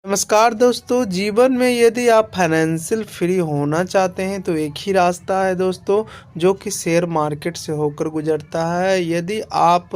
नमस्कार दोस्तों, जीवन में यदि आप फाइनेंशियल फ्री होना चाहते हैं तो एक ही रास्ता है दोस्तों, जो कि शेयर मार्केट से होकर गुजरता है। यदि आप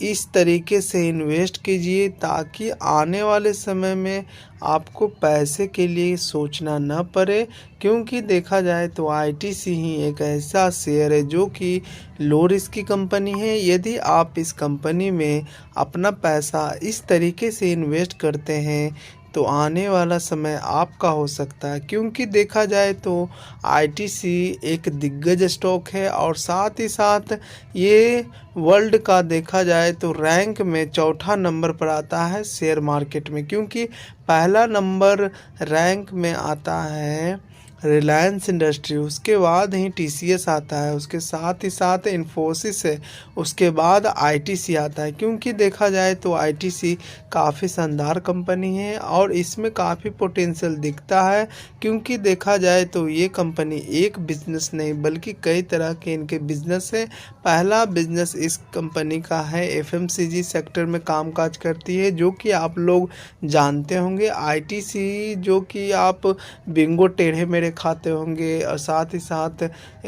इस तरीके से इन्वेस्ट कीजिए ताकि आने वाले समय में आपको पैसे के लिए सोचना न पड़े, क्योंकि देखा जाए तो आईटीसी ही एक ऐसा शेयर है जो कि लो रिस्क की कंपनी है। यदि आप इस कंपनी में अपना पैसा इस तरीके से इन्वेस्ट करते हैं तो आने वाला समय आपका हो सकता है, क्योंकि देखा जाए तो आईटीसी एक दिग्गज स्टॉक है और साथ ही साथ ये वर्ल्ड का देखा जाए तो रैंक में चौथा नंबर पर आता है शेयर मार्केट में, क्योंकि पहला नंबर रैंक में आता है रिलायंस इंडस्ट्री, उसके बाद ही टीसीएस आता है, उसके साथ ही साथ इन्फोसिस है, उसके बाद आईटीसी आता है। क्योंकि देखा जाए तो आईटीसी काफ़ी शानदार कंपनी है और इसमें काफ़ी पोटेंशियल दिखता है, क्योंकि देखा जाए तो ये कंपनी एक बिजनेस नहीं बल्कि कई तरह के इनके बिजनेस है। पहला बिजनेस इस कंपनी का है एफएमसीजी सेक्टर में कामकाज करती है, जो कि आप लोग जानते होंगे। आईटीसी जो कि आप बिंगो टेढ़े मेढ़े खाते होंगे, और साथ ही साथ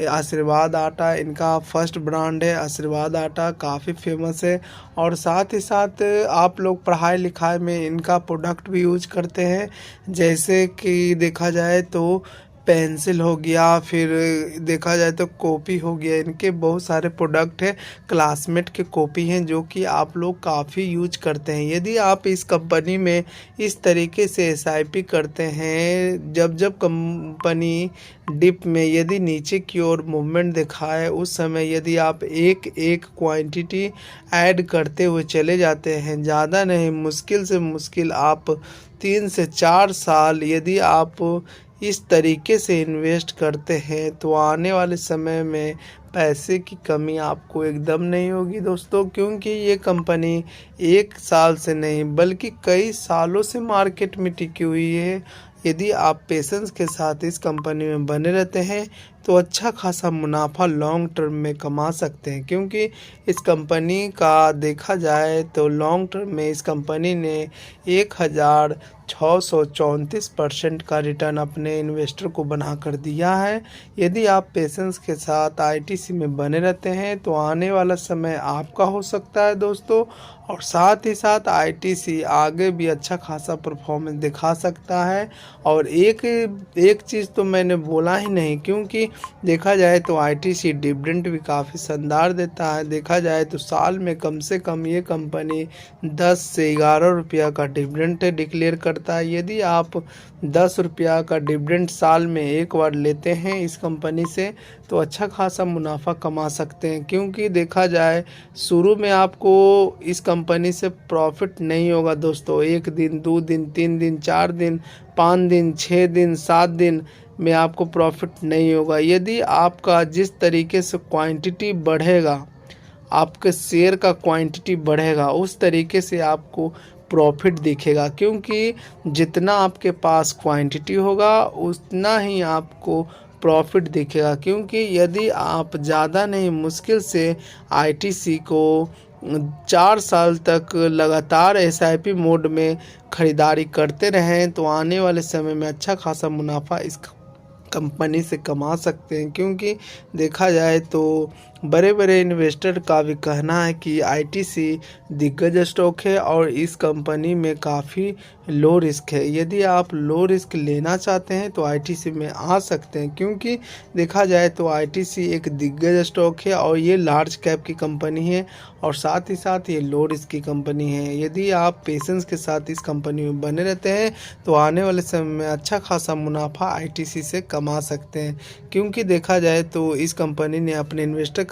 आशीर्वाद आटा इनका फर्स्ट ब्रांड है। आशीर्वाद आटा काफ़ी फेमस है और साथ ही साथ आप लोग पढ़ाई लिखाई में इनका प्रोडक्ट भी यूज करते हैं, जैसे कि देखा जाए तो पेंसिल हो गया, फिर देखा जाए तो कॉपी हो गया। इनके बहुत सारे प्रोडक्ट हैं, क्लासमेट के कॉपी हैं जो कि आप लोग काफ़ी यूज करते हैं। यदि आप इस कंपनी में इस तरीके से एसआईपी करते हैं, जब जब कंपनी डिप में यदि नीचे की ओर मूवमेंट दिखाए, उस समय यदि आप एक एक क्वांटिटी ऐड करते हुए चले जाते हैं, ज़्यादा नहीं मुश्किल से मुश्किल आप 3 से 4 साल यदि आप इस तरीके से इन्वेस्ट करते हैं तो आने वाले समय में पैसे की कमी आपको एकदम नहीं होगी दोस्तों, क्योंकि ये कंपनी एक साल से नहीं बल्कि कई सालों से मार्केट में टिकी हुई है। यदि आप पेशेंस के साथ इस कंपनी में बने रहते हैं तो अच्छा खासा मुनाफा लॉन्ग टर्म में कमा सकते हैं, क्योंकि इस कंपनी का देखा जाए तो लॉन्ग टर्म में इस कंपनी ने 1634% का रिटर्न अपने इन्वेस्टर को बना कर दिया है। यदि आप पेशेंस के साथ आईटीसी में बने रहते हैं तो आने वाला समय आपका हो सकता है दोस्तों, और साथ ही साथ आईटीसी आगे भी अच्छा खासा परफॉर्मेंस दिखा सकता है। और एक चीज़ तो मैंने बोला ही नहीं, क्योंकि देखा जाए तो आईटीसी डिविडेंड भी काफ़ी शानदार देता है। देखा जाए तो साल में कम से कम ये कंपनी 10 से 11 रुपया का डिविडेंड डिक्लेयर करता है। यदि आप 10 रुपया का डिविडेंड साल में एक बार लेते हैं इस कंपनी से तो अच्छा खासा मुनाफा कमा सकते हैं, क्योंकि देखा जाए शुरू में आपको इस कंपनी से प्रॉफिट नहीं होगा दोस्तों। 1 दिन 2 दिन 3 दिन 4 दिन 5 दिन 6 दिन 7 दिन में आपको प्रॉफिट नहीं होगा। यदि आपका जिस तरीके से क्वांटिटी बढ़ेगा, आपके शेयर का क्वांटिटी बढ़ेगा, उस तरीके से आपको प्रॉफिट दिखेगा, क्योंकि जितना आपके पास क्वांटिटी होगा उतना ही आपको प्रॉफिट दिखेगा। क्योंकि यदि आप ज़्यादा नहीं मुश्किल से आईटीसी को 4 साल तक लगातार एसआईपी मोड में ख़रीदारी करते रहें तो आने वाले समय में अच्छा खासा मुनाफा इस कंपनी से कमा सकते हैं। क्योंकि देखा जाए तो बड़े बड़े इन्वेस्टर का भी कहना है कि आईटीसी दिग्गज स्टॉक है और इस कंपनी में काफ़ी लो रिस्क है। यदि आप लो रिस्क लेना चाहते हैं तो आईटीसी में आ सकते हैं, क्योंकि देखा जाए तो आईटीसी एक दिग्गज स्टॉक है और ये लार्ज कैप की कंपनी है और साथ ही साथ ये लो रिस्क की कंपनी है। यदि आप पेशेंस के साथ इस कंपनी में बने रहते हैं तो आने वाले समय में अच्छा खासा मुनाफा आईटीसी से कमा सकते हैं, क्योंकि देखा जाए तो इस कंपनी ने अपने इन्वेस्टर का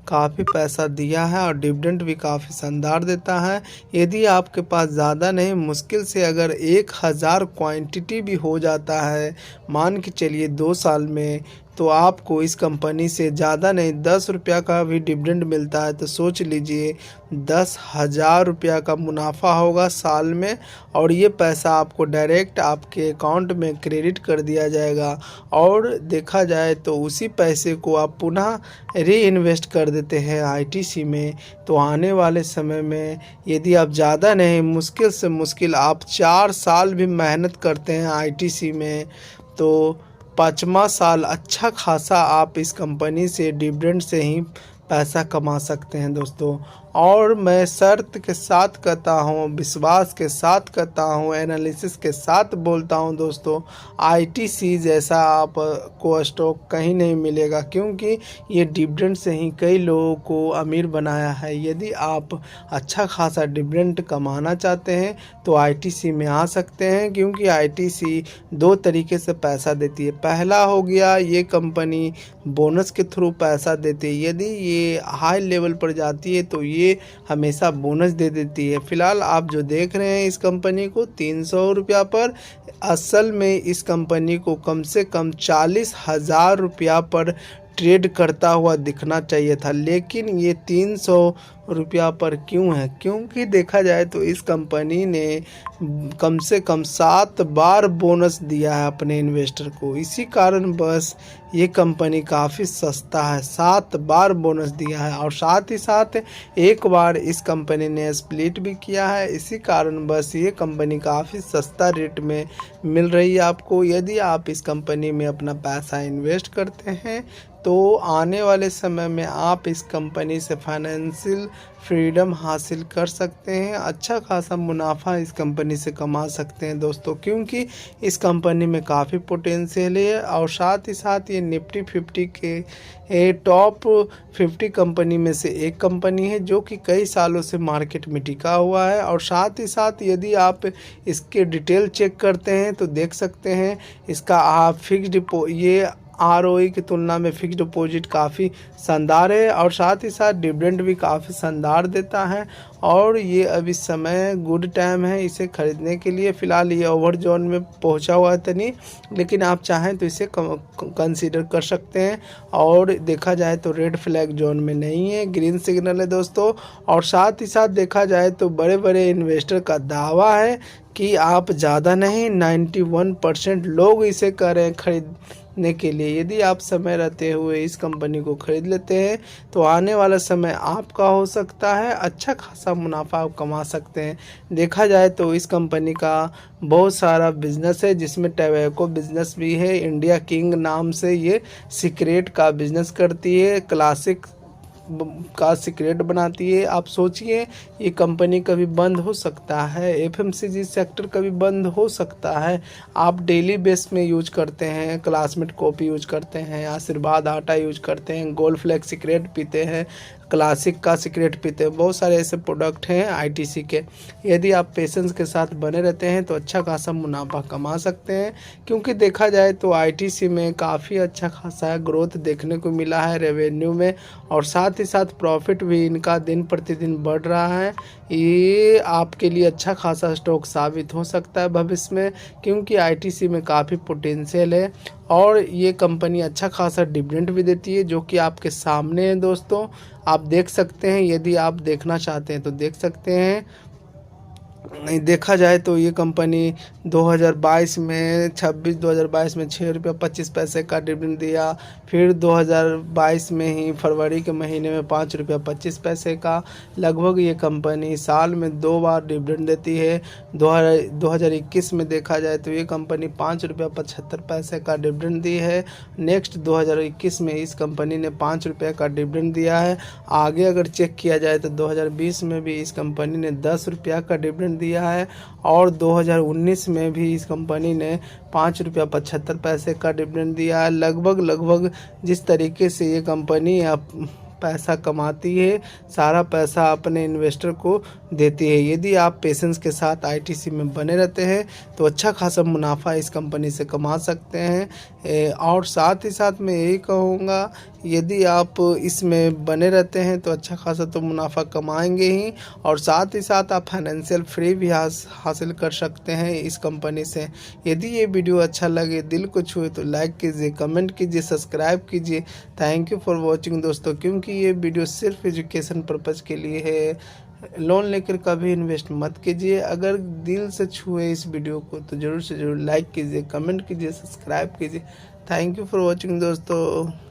काफ़ी पैसा दिया है और डिविडेंड भी काफ़ी शानदार देता है। यदि आपके पास ज़्यादा नहीं मुश्किल से अगर 1000 क्वांटिटी भी हो जाता है, मान के चलिए 2 साल में, तो आपको इस कंपनी से ज़्यादा नहीं 10 रुपया का भी डिविडेंड मिलता है, तो सोच लीजिए 10,000 रुपया का मुनाफा होगा साल में, और ये पैसा आपको डायरेक्ट आपके अकाउंट में क्रेडिट कर दिया जाएगा। और देखा जाए तो उसी पैसे को आप पुनः री इन्वेस्ट कर कर देते हैं आईटीसी में, तो आने वाले समय में यदि आप ज़्यादा नहीं, मुश्किल से मुश्किल आप 4 साल भी मेहनत करते हैं आईटीसी में, तो 5वां साल अच्छा खासा आप इस कंपनी से डिविडेंड से ही पैसा कमा सकते हैं दोस्तों। और मैं शर्त के साथ कहता हूँ, विश्वास के साथ कहता हूँ, एनालिसिस के साथ बोलता हूँ दोस्तों, आईटीसी जैसा आपको स्टॉक कहीं नहीं मिलेगा, क्योंकि ये डिविडेंड से ही कई लोगों को अमीर बनाया है। यदि आप अच्छा खासा डिविडेंड कमाना चाहते हैं तो आईटीसी में आ सकते हैं, क्योंकि आईटीसी 2 तरीके से पैसा देती है। पहला हो गया, ये कंपनी बोनस के थ्रू पैसा देती है। यदि ये हाई लेवल पर जाती है तो ये हमेशा बोनस दे देती है। फिलहाल आप जो देख रहे हैं इस कंपनी को 300 रुपया पर, असल में इस कंपनी को कम से कम 40,000 रुपया पर ट्रेड करता हुआ दिखना चाहिए था, लेकिन ये 300 रुपया पर क्यों है? क्योंकि देखा जाए तो इस कंपनी ने कम से कम 7 बार बोनस दिया है अपने इन्वेस्टर को। इसी कारण बस ये कंपनी काफ़ी सस्ता है, 7 बार बोनस दिया है। और साथ ही साथ एक बार इस कंपनी ने स्प्लिट भी किया है। इसी कारण बस ये कंपनी काफ़ी सस्ता रेट में मिल रही है आपको। यदि आप इस कंपनी में अपना पैसा इन्वेस्ट करते हैं तो आने वाले समय में आप इस कंपनी से फाइनेंशियल फ्रीडम हासिल कर सकते हैं। अच्छा खासा मुनाफा इस कंपनी से कमा सकते हैं दोस्तों, क्योंकि इस कंपनी में काफ़ी पोटेंशियल है। और साथ ही साथ ये निफ्टी 50 के टॉप 50 कंपनी में से एक कंपनी है, जो कि कई सालों से मार्केट में टिका हुआ है। और साथ ही साथ यदि आप इसके डिटेल चेक करते हैं तो देख सकते हैं इसका आप फिक्स्ड ये आरओई की तुलना में फिक्स्ड डिपॉजिट काफ़ी शानदार है, और साथ ही साथ डिविडेंड भी काफ़ी शानदार देता है। और ये अभी समय गुड टाइम है इसे खरीदने के लिए। फ़िलहाल ये ओवर जोन में पहुंचा हुआ है तनी, लेकिन आप चाहें तो इसे कंसीडर कर सकते हैं। और देखा जाए तो रेड फ्लैग जोन में नहीं है, ग्रीन सिग्नल है दोस्तों। और साथ ही साथ देखा जाए तो बड़े बड़े इन्वेस्टर का दावा है कि आप ज़्यादा नहीं 91% लोग इसे कर रहे हैं खरीदने के लिए। यदि आप समय रहते हुए इस कंपनी को खरीद लेते हैं तो आने वाला समय आपका हो सकता है, अच्छा खासा मुनाफा आप कमा सकते हैं। देखा जाए तो इस कंपनी का बहुत सारा बिजनेस है, जिसमें टैबैको बिजनेस भी है। इंडिया किंग नाम से ये सिगरेट का बिजनेस करती है, क्लासिक का सिगरेट बनाती है। आप सोचिए ये कंपनी कभी बंद हो सकता है, एफएमसीजी सेक्टर कभी बंद हो सकता है। आप डेली बेस में यूज करते हैं, क्लासमेट कॉफ़ी यूज करते हैं, आशीर्वाद आटा यूज करते हैं, गोल्ड फ्लेक्स सिगरेट पीते हैं, क्लासिक का सिगरेट पीते हैं, बहुत सारे ऐसे प्रोडक्ट हैं आईटीसी के। यदि आप पेशेंस के साथ बने रहते हैं तो अच्छा खासा मुनाफा कमा सकते हैं, क्योंकि देखा जाए तो आईटीसी में काफ़ी अच्छा खासा ग्रोथ देखने को मिला है रेवेन्यू में, और साथ ही साथ प्रॉफिट भी इनका दिन प्रतिदिन बढ़ रहा है। ये आपके लिए अच्छा खासा स्टॉक साबित हो सकता है भविष्य में, क्योंकि आईटीसी में काफ़ी पोटेंशियल है। और ये कंपनी अच्छा खासा डिविडेंड भी देती है, जो कि आपके सामने है दोस्तों, आप देख सकते हैं। यदि आप देखना चाहते हैं तो देख सकते हैं। देखा जाए तो ये कंपनी 2022 में 2022 में 6 रुपये 25 पैसे का डिविडेंड दिया। फिर 2022 में ही फरवरी के महीने में 5 रुपये 25 पैसे का। लगभग ये कंपनी साल में 2 बार डिविडेंड देती है। 2021 में देखा जाए तो ये कंपनी 5 रुपये 75 पैसे का डिविडेंड दी है। नेक्स्ट 2021 में इस कंपनी ने 5 रुपये का डिविडेंड दिया है। आगे अगर चेक किया जाए तो 2020 में भी इस कंपनी ने 10 रुपया का डिविडेंड दिया है, और 2019 में भी इस कंपनी ने 5 रुपया 75 पैसे का डिविडेंड दिया है। लगभग जिस तरीके से ये कंपनी पैसा कमाती है, सारा पैसा अपने इन्वेस्टर को देती है। यदि आप पेशेंस के साथ आईटीसी में बने रहते हैं तो अच्छा खासा मुनाफा इस कंपनी से कमा सकते हैं। और साथ ही साथ मैं यही कहूँगा, यदि आप इसमें बने रहते हैं तो अच्छा खासा तो मुनाफा कमाएंगे ही, और साथ ही साथ आप फाइनेंशियल फ्री भी हासिल कर सकते हैं इस कंपनी से। यदि ये वीडियो अच्छा लगे, दिल को छुए, तो लाइक कीजिए, कमेंट कीजिए, सब्सक्राइब कीजिए। थैंक यू फॉर वॉचिंग दोस्तों, क्योंकि ये वीडियो सिर्फ एजुकेशन पर्पज़ के लिए है। लोन लेकर कभी इन्वेस्ट मत कीजिए। अगर दिल से छुए इस वीडियो को तो ज़रूर से ज़रूर लाइक कीजिए, कमेंट कीजिए, सब्सक्राइब कीजिए। थैंक यू फॉर वॉचिंग दोस्तों।